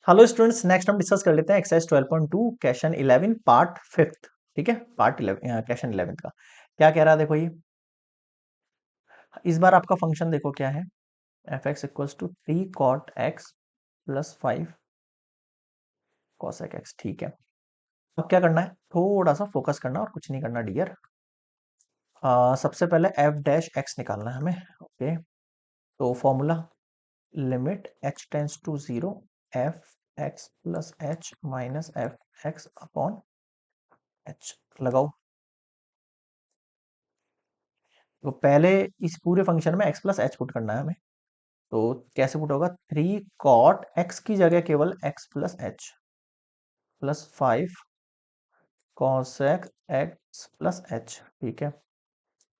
Hello students, next हम discuss कर लेते हैं एक्सरसाइज 12.2 क्वेश्चन 11 पार्ट फिफ्थ। ठीक है, पार्ट 11 क्वेश्चन 11 का क्या कह रहा है, देखो ये इस बार आपका फंक्शन देखो क्या है, f x equals to 3 cot x + 5 cosec x। ठीक है, अब क्या करना है, थोड़ा सा फोकस करना और कुछ नहीं करना डियर। सबसे पहले एफ डैश एक्स निकालना है हमें। ओके, तो formula limit h tends to 0 f x plus h minus f x upon h लगाओ। तो पहले इस पूरे फंक्शन में x प्लस एच पुट करना है हमें। तो कैसे पुट होगा, 3 cot x की जगह केवल x plus h plus 5 cosec x plus h. ठीक है,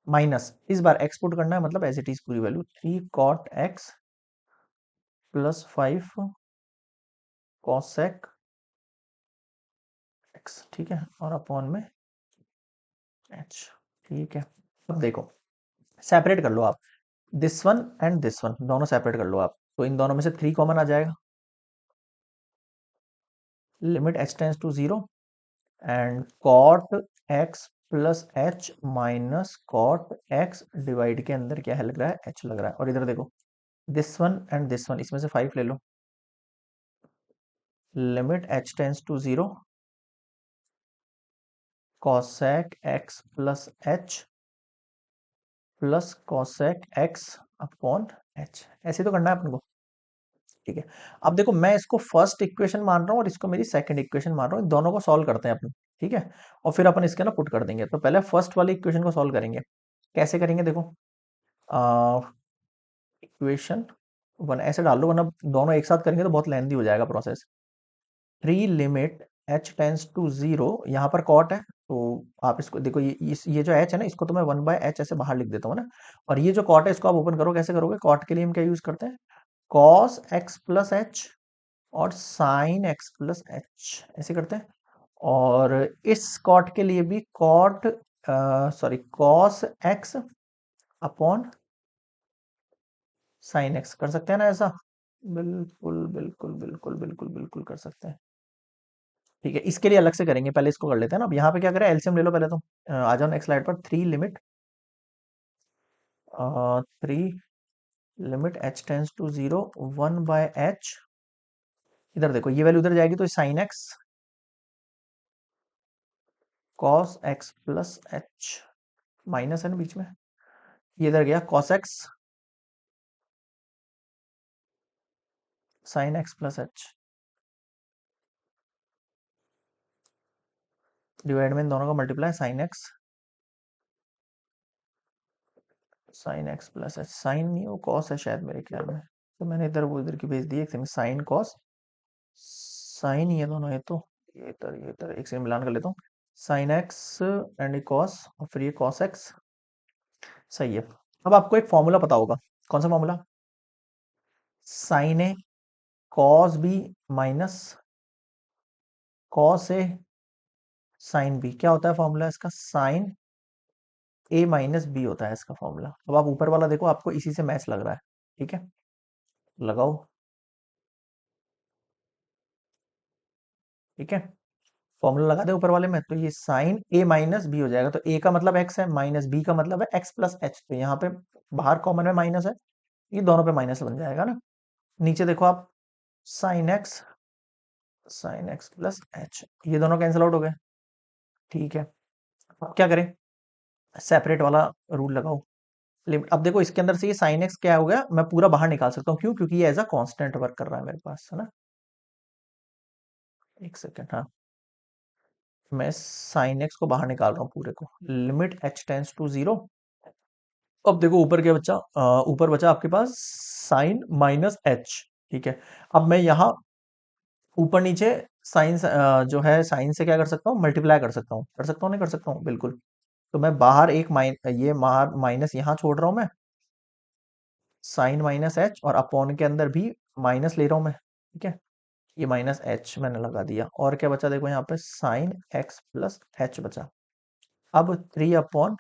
माइनस इस बार x पुट करना है, मतलब एज इट इज पूरी value 3 cot x plus 5 cosec x। ठीक है, और अपॉन में h। ठीक है, अब देखो सेपरेट कर लो आप, this one and this one दोनों सेपरेट कर लो आप। तो इन दोनों में से 3 कॉमन आ जाएगा, limit h tends to 0 and cot x plus h minus cot x divide के अंदर क्या है लग रहा है, h लग रहा है। और इधर देखो this one and this one, इसमें से 5 ले लो, limit h tends to 0 cosec x plus h plus cosec x upon h। ऐसे तो करना है अपन को। ठीक है, अब देखो मैं इसको फर्स्ट इक्वेशन मान रहा हूँ और इसको मेरी सेकंड इक्वेशन मान रहा हूँ, दोनों को सॉल्व करते हैं अपन। ठीक है, और फिर अपन इसके ना पुट कर देंगे। तो पहले फर्स्ट वाली इक्वेशन को सॉल्व करेंगे। कैसे करेंगे देखो, इक्वेशन वन ऐसे डाल लो, वरना दोनों एक साथ करेंगे तो बहुत लेंदी हो जाएगा process. 3 limit h tends to 0, यहाँ पर कॉट है तो आप इसको देखो, ये जो h है ना, इसको तो मैं 1/h ऐसे बाहर लिख देता हूँ ना। और ये जो कॉट है इसको आप ओपन करो। कैसे करोगे, कॉट के लिए हम क्या यूज करते हैं, cos x प्लस एच और साइन x प्लस एच, ऐसे करते हैं। और इस कॉट के लिए भी cot sorry cos x upon sine x कर सकते हैं ना ऐसा। बिल्कुल बिल्कुल बिल्कुल बिल्कुल बिल्कुल कर सकते हैं। ठीक है, इसके लिए अलग से करेंगे, पहले इसको कर लेते हैं ना। अब यहाँ पे क्या करें, एलसीएम ले लो पहले तो। आ जाओ नेक्स्ट स्लाइड पर। 3 limit h tends to 0 1/h। इधर देखो ये वैल्यू उधर जाएगी तो sine x cos x plus h, minus है ना बीच में, ये इधर गया cos x sine x plus h, divide में इन दोनों का multiply sine x plus h. Sine नहीं, वो कॉस है शायद मेरे ख्याल में, तो मैंने इधर वो इधर की भेज दी। एक सेकंड, साइन कॉस साइन ही है दोनों, ये इधर एक सेकंड मिलान कर लेता हूँ। साइन एक्स एंड कॉस और फिर ये कॉस एक्स। सही है। अब आपको एक फॉर्मूला पता होगा, कौन सा formula, sign A cos B minus cos A sine B. क्या होता है फॉर्मूला इसका, साइन ए माइनस बी होता है इसका फॉर्मूला। अब आप ऊपर वाला देखो, आपको इसी से मैच लग रहा है। ठीक है, लगाओ। ठीक है, फॉर्मूला लगा दे ऊपर वाले में, तो ये साइन ए माइनस बी हो जाएगा। तो ए का मतलब एक्स है, माइनस बी का मतलब है एक्स प्लस एच। तो यहाँ पे बाहर कॉमन में माइनस है, ये दोनों पे माइनस बन जाएगा ना। नीचे देखो आप, साइन एक्स प्लस एच, ये दोनों कैंसिल आउट हो गए। ठीक है, अब क्या करें, सेपरेट वाला रूल लगाओ। लिमिट, अब देखो इसके अंदर से ये साइन एक्स क्या हो गया, मैं पूरा बाहर निकाल सकता हूँ। क्यों, क्योंकि ये एज अ कांस्टेंट वर्क कर रहा है मेरे पास, है ना। एक सेकेंड, हाँ, मैं साइन एक्स को बाहर निकाल रहा हूँ पूरे को। Limit h tends to 0। अब देखो ऊपर क्या बचा, ऊपर बचा आपके पास साइन माइनस एच। ठीक है, अब मैं यहाँ ऊपर नीचे साइन जो है साइन से क्या कर सकता हूँ, मल्टीप्लाई कर सकता हूँ। कर सकता हूँ, नहीं कर सकता हूँ, बिल्कुल। तो मैं बाहर एक ये माइनस यहाँ छोड़ रहा हूँ मैं, साइन माइनस एच, और अपॉन के अंदर भी माइनस ले रहा हूँ मैं। ठीक है, ये माइनस एच मैंने लगा दिया। और क्या बचा देखो, यहाँ पे साइन एक्स प्लस एच बचा। अब 3 अपॉन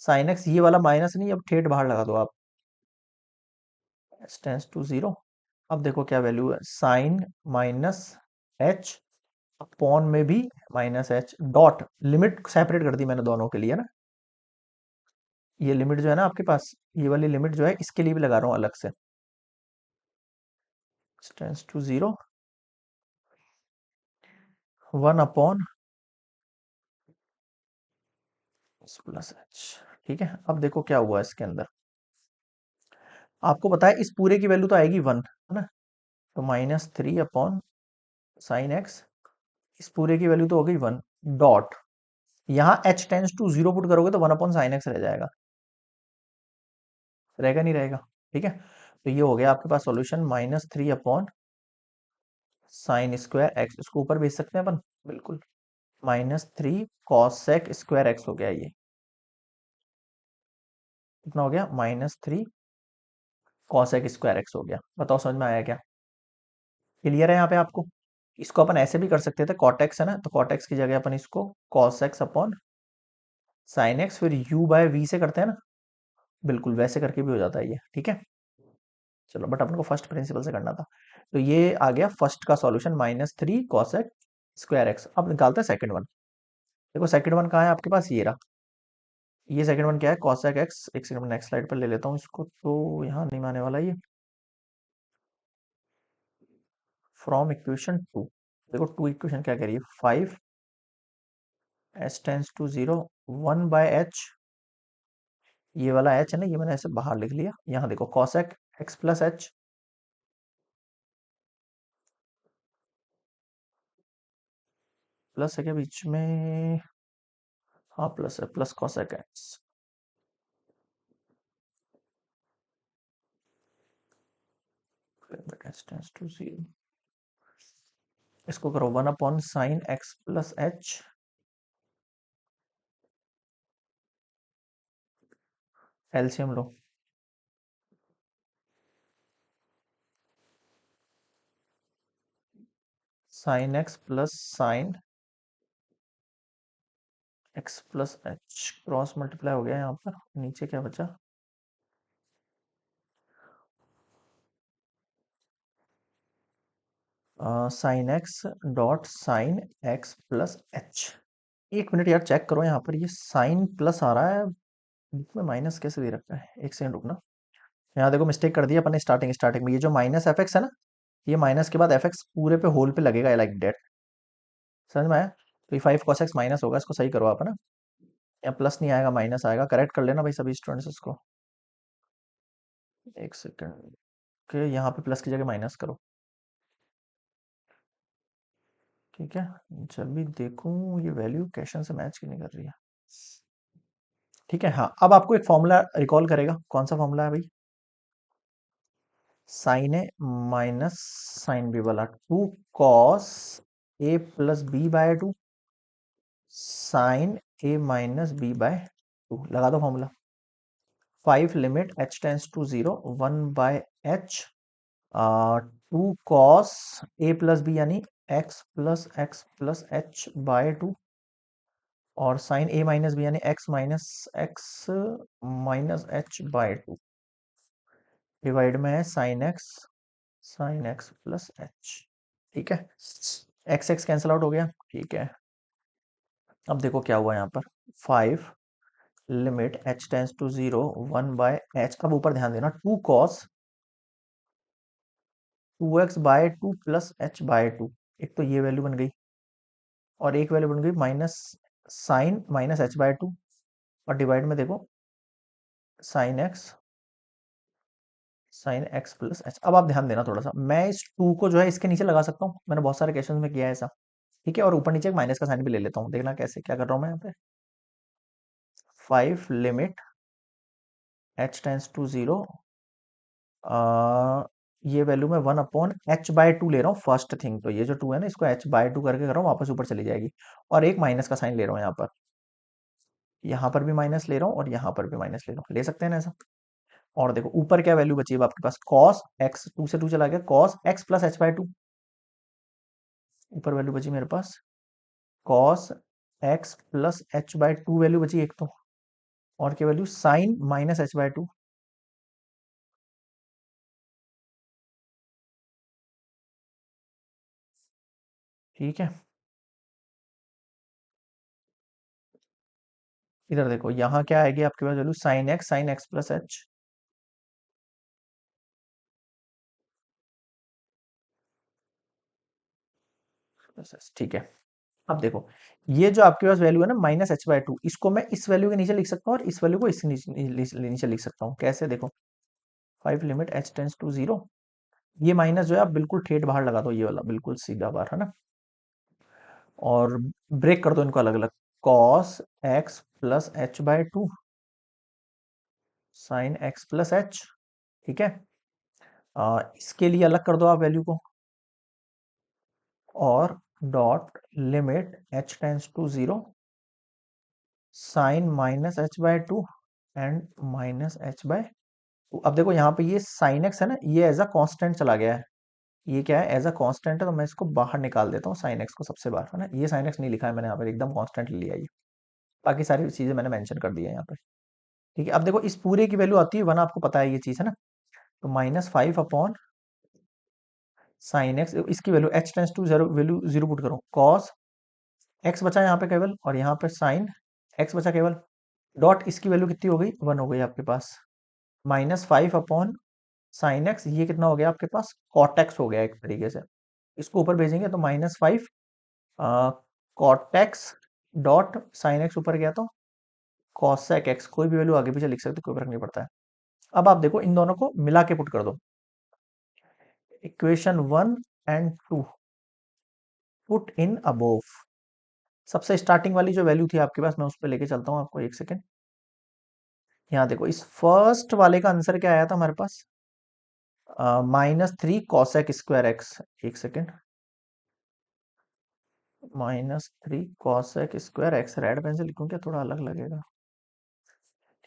साइन एक्स, ये वाला माइनस नहीं, अब ठेठ बाहर लगा दो आप, टेंस टू 0 अब देखो क्या वैल्यू है, साइन माइनस एच अपॉन में भी minus H dot, limit separate कर दी मैंने दोनों के लिए ना। ये लिमिट जो है ना आपके पास, ये वाली लिमिट जो है इसके लिए भी लगा रहा हूँ अलग से, tends to zero, one upon plus h. ठीक है, अब देखो क्या हुआ इसके अंदर, आपको पता है इस पूरे की वैल्यू तो आएगी वन, है ना, तो minus three upon sine x, इस पूरे की वैल्यू तो हो गई वन, डॉट, यहाँ h tends to zero put करोगे तो वन अपॉन साइन एक्स रह जाएगा, रहेगा नहीं रहेगा। ठीक है, तो ये हो गया आपके पास solution, minus three upon sine square x, इसको ऊपर भेज सकते हैं अपन, बिल्कुल, minus three cosec square x हो गया ये, कितना हो गया, minus three cosec square x हो गया। बताओ समझ में आया क्या, क्लियर है यहाँ पे आपको। इसको अपन ऐसे भी कर सकते थे, कॉट एक्स है ना, तो कॉट एक्स की जगह अपन इसको cos x upon sine x, फिर यू बाय वी से करते हैं ना, बिल्कुल वैसे करके भी हो जाता है ये। ठीक है, चलो, बट अपन को फर्स्ट प्रिंसिपल से करना था, तो ये आ गया फर्स्ट का solution, minus three cosec square x. अब निकालते हैं सेकंड वन। देखो सेकंड वन कहाँ है आपके पास, ये रहा, ये सेकंड वन क्या है, कॉसेक एक्स। एक सेकंड, नेक्स्ट स्लाइड पर ले लेता हूँ इसको, तो यहाँ नहीं आने वाला ये, फ्रॉम इक्वेशन टू। देखो टू इक्वेशन क्या कह रही है, five h tends to zero, one by h, ये वाला एच है ना, ये मैंने ऐसे बाहर लिख लिया, यहाँ देखो cosec x plus h, plus है क्या बीच में, हाँ प्लस है, plus cosec x, h tends to zero, इसको करो one upon sine x plus h, LCM लो, sine x plus sine x plus h, cross multiply हो गया यहाँ पर, नीचे क्या बचा, sine x dot sine x plus h. एक मिनट यार चेक करो, यहाँ पर ये साइन प्लस आ रहा है, बीच में माइनस कैसे दे रखा है, एक सेकंड रुकना, यहाँ देखो मिस्टेक कर दी अपन ने, स्टार्टिंग स्टार्टिंग में ये जो माइनस एफ एक्स है ना, ये माइनस के बाद एफ एक्स पूरे पे होल पे लगेगा लाइक डेट, समझ में आया, तो ये फाइव कॉस एक्स माइनस होगा, इसको सही करो आप, है ना, यहाँ प्लस नहीं आएगा माइनस आएगा, करेक्ट कर लेना भाई सभी स्टूडेंट्स इसको, एक सेकंड के, यहाँ पे प्लस की जगह माइनस करो। ठीक है, जब भी देखूं ये वैल्यू क्वेश्चन से मैच क्यों नहीं कर रही है। ठीक है, हाँ, अब आपको एक फॉर्मूला रिकॉल करेगा, कौन सा फॉर्मूला है भाई, sine A minus sine B वाला, two cos A plus B by two sine A minus B by two, लगा दो formula, five limit h tends to zero, one by h, two cos A plus B यानी x plus h by two, और sine A minus B यानी x minus h by two, divide में है sign x plus h. ठीक है, x x cancel out हो गया। ठीक है, अब देखो क्या हुआ यहाँ पर, five limit h tends to zero, one by h, अब ऊपर ध्यान देना, two cos two x by two plus h by two, एक तो ये वैल्यू बन गई, और एक वैल्यू बन गई minus sine minus h by two, और डिवाइड में देखो साइन एक्स प्लस एच। अब आप ध्यान देना थोड़ा सा, मैं इस टू को जो है इसके नीचे लगा सकता हूँ, मैंने बहुत सारे क्वेश्चन में किया है ऐसा। ठीक है, और ऊपर नीचे एक माइनस का साइन भी ले लेता हूँ, देखना कैसे क्या कर रहा हूँ मैं यहाँ पे, five limit h tends to zero, ये वैल्यू मैं one upon h by two ले रहा हूँ, फर्स्ट थिंग तो ये जो टू है ना, इसको एच बाय टू करके कर रहा हूँ, वापस ऊपर चली जाएगी, और एक माइनस का साइन ले रहा हूँ यहाँ पर भी माइनस ले रहा हूँ, और यहाँ पर भी माइनस ले रहा हूँ, ले सकते हैं ना ऐसा। और देखो ऊपर क्या वैल्यू बची है आपके पास, कॉस एक्स, टू से टू चला गया, cos x plus h by two, ऊपर वैल्यू बची मेरे पास cos x plus h by two, value बची एक तो, और क्या value, sine minus h by two, ठीक है, इधर देखो यहाँ क्या आएगी आपके पास value, sine x plus h plus h. ठीक है, अब देखो ये जो आपके पास वैल्यू है ना -h/2, इसको मैं इस वैल्यू के नीचे लिख सकता हूँ और इस वैल्यू को इस नीचे लिख सकता हूँ। कैसे देखो, 5 लिमिट h टेंस टू 0, ये माइनस जो है आप बिल्कुल ठेठ बाहर लगा दो, ये वाला बिल्कुल सीधा बाहर, है ना। और ब्रेक कर दो इनको अलग अलग, cos x plus h/2 sine x plus h. ठीक है, इसके लिए अलग कर दो आप वैल्यू को, और dot limit h tends to 0 sine -h/2 and -h/2। अब देखो यहाँ पे ये साइन x है ना, ये एज अ कांस्टेंट चला गया है, ये क्या है एज अ कांस्टेंट है, तो मैं इसको बाहर निकाल देता हूँ साइन x को सबसे बाहर, है ना। ये साइन x नहीं लिखा है मैंने यहाँ पे, एकदम कांस्टेंट लिया है ये, बाकी सारी चीजें मैंने मेंशन कर दी है यहाँ पे। ठीक है, अब देखो इस पूरे की वैल्यू आती है 1, आपको पता है ये चीज, है ना। तो -5 अपॉन साइन एक्स, इसकी value h tends to 0, value 0 put करो, cos x बचा यहाँ पे केवल, और यहाँ पे साइन x बचा केवल, डॉट इसकी वैल्यू कितनी हो गई, 1 हो गई आपके पास। -5 अपॉन साइन एक्स, ये कितना हो गया आपके पास, कॉट एक्स हो गया एक तरीके से। इसको ऊपर भेजेंगे तो -5 cot x dot sine x, ऊपर गया तो कॉसेक एक्स, कोई भी वैल्यू आगे पीछे लिख सकते हो, कोई फर्क नहीं पड़ता है। अब आप देखो इन दोनों को मिला के पुट कर दो, equation 1 and 2 put in above. सबसे स्टार्टिंग वाली जो वैल्यू थी आपके पास, मैं उस पर लेके चलता हूँ आपको, एक सेकेंड। यहाँ देखो इस फर्स्ट वाले का आंसर क्या आया था हमारे पास, -3 कॉसेक स्क्वायर एक्स। एक second, -3 cosec square x, red pen से लिखूं क्या, थोड़ा अलग लगेगा।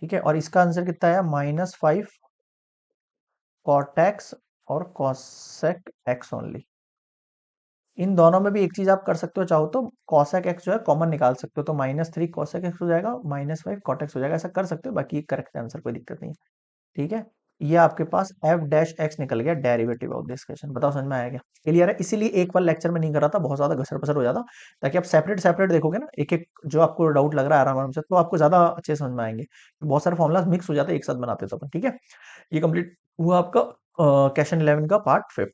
ठीक है, और इसका आंसर कितना आया, -5 कॉटेक्स और कॉसेक एक्स ओनली। इन दोनों में भी एक चीज आप कर सकते हो, चाहो तो कॉसेक एक्स जो है कॉमन निकाल सकते हो, तो -3 कॉसेक एक्स हो जाएगा, -5 कॉटेक्स हो जाएगा, ऐसा कर सकते हो, बाकी करेक्ट आंसर, कोई दिक्कत नहीं है। ठीक है, ये आपके पास f डैश एक्स निकल गया, डेरिवेटिव ऑफ दिस क्वेश्चन। बताओ समझ में आया क्या, क्लियर है। इसीलिए एक बार लेक्चर में नहीं कर रहा था, बहुत ज्यादा घसर पसर हो जाता, ताकि आप सेपरेट सेपरेट देखोगे ना, एक एक जो आपको डाउट लग रहा है आराम आराम से, तो आपको ज्यादा अच्छे समझ में आएंगे। बहुत सारे फॉर्मुलाज मिक्स हो जाते हैं एक साथ बनाते तो अपन। ठीक है, ये कंप्लीट हुआ आपका क्वेश्चन 11 का पार्ट 5।